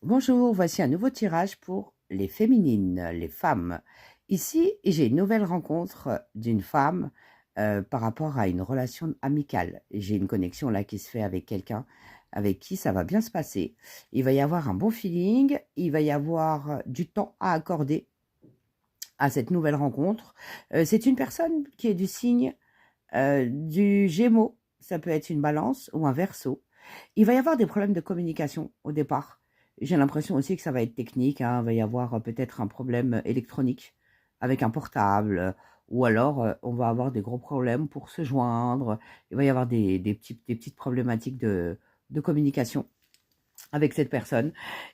Bonjour, voici un nouveau tirage pour les féminines, les femmes. Ici, j'ai une nouvelle rencontre d'une femme par rapport à une relation amicale. J'ai une connexion là qui se fait avec quelqu'un avec qui ça va bien se passer. Il va y avoir un bon feeling, il va y avoir du temps à accorder à cette nouvelle rencontre. C'est une personne qui est du signe du Gémeaux, ça peut être une Balance ou un Verseau. Il va y avoir des problèmes de communication au départ. J'ai l'impression aussi que ça va être technique, hein. Il va y avoir peut-être un problème électronique avec un portable, ou alors on va avoir des gros problèmes pour se joindre. Il va y avoir des petites problématiques de communication avec cette personne.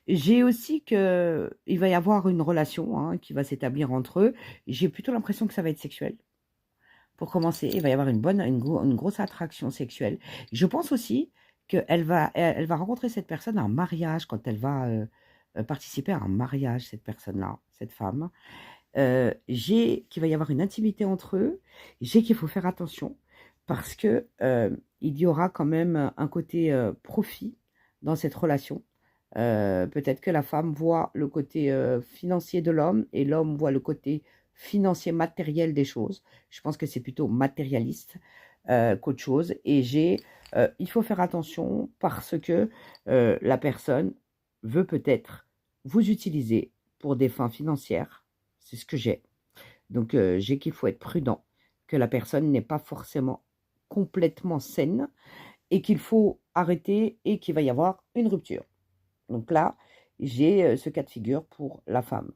J'ai aussi que il va y avoir une relation, hein, qui va s'établir entre eux. J'ai plutôt l'impression que ça va être sexuel. Pour commencer, il va y avoir une grosse attraction sexuelle. Je pense aussi elle va rencontrer cette personne à un mariage, quand elle va participer à un mariage, cette personne-là, cette femme. J'ai qu'il va y avoir une intimité entre eux. J'ai qu'il faut faire attention parce que il y aura quand même un côté profit dans cette relation. Peut-être que la femme voit le côté financier de l'homme et l'homme voit le côté financier matériel des choses. Je pense que c'est plutôt matérialiste qu'autre chose. Et il faut faire attention parce que la personne veut peut-être vous utiliser pour des fins financières. C'est ce que j'ai. Donc j'ai qu'il faut être prudent, que la personne n'est pas forcément complètement saine et qu'il faut arrêter et qu'il va y avoir une rupture. Donc là, j'ai ce cas de figure pour la femme.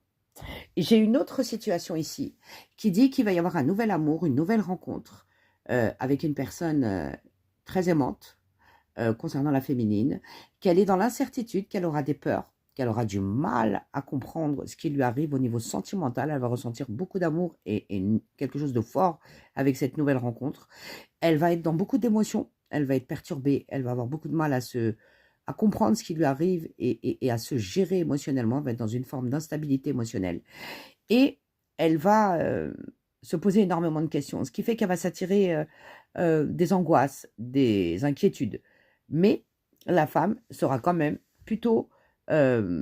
J'ai une autre situation ici qui dit qu'il va y avoir un nouvel amour, une nouvelle rencontre avec une personne très aimante concernant la féminine, qu'elle est dans l'incertitude, qu'elle aura des peurs, qu'elle aura du mal à comprendre ce qui lui arrive au niveau sentimental. Elle va ressentir beaucoup d'amour et quelque chose de fort avec cette nouvelle rencontre. Elle va être dans beaucoup d'émotions, elle va être perturbée, elle va avoir beaucoup de mal à comprendre ce qui lui arrive et à se gérer émotionnellement. Elle va être dans une forme d'instabilité émotionnelle. Et elle va se poser énormément de questions, ce qui fait qu'elle va s'attirer des angoisses, des inquiétudes. Mais la femme sera quand même plutôt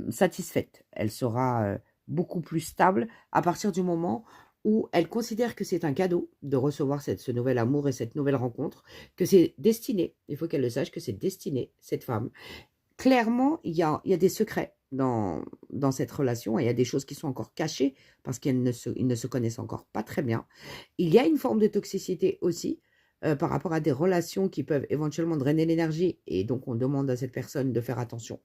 satisfaite. Elle sera beaucoup plus stable à partir du moment où elle considère que c'est un cadeau de recevoir ce nouvel amour et cette nouvelle rencontre, que c'est destiné, il faut qu'elle le sache, que c'est destiné, cette femme. Clairement, il y a des secrets dans cette relation et il y a des choses qui sont encore cachées parce qu'ils ne se connaissent encore pas très bien. Il y a une forme de toxicité aussi par rapport à des relations qui peuvent éventuellement drainer l'énergie et donc on demande à cette personne de faire attention.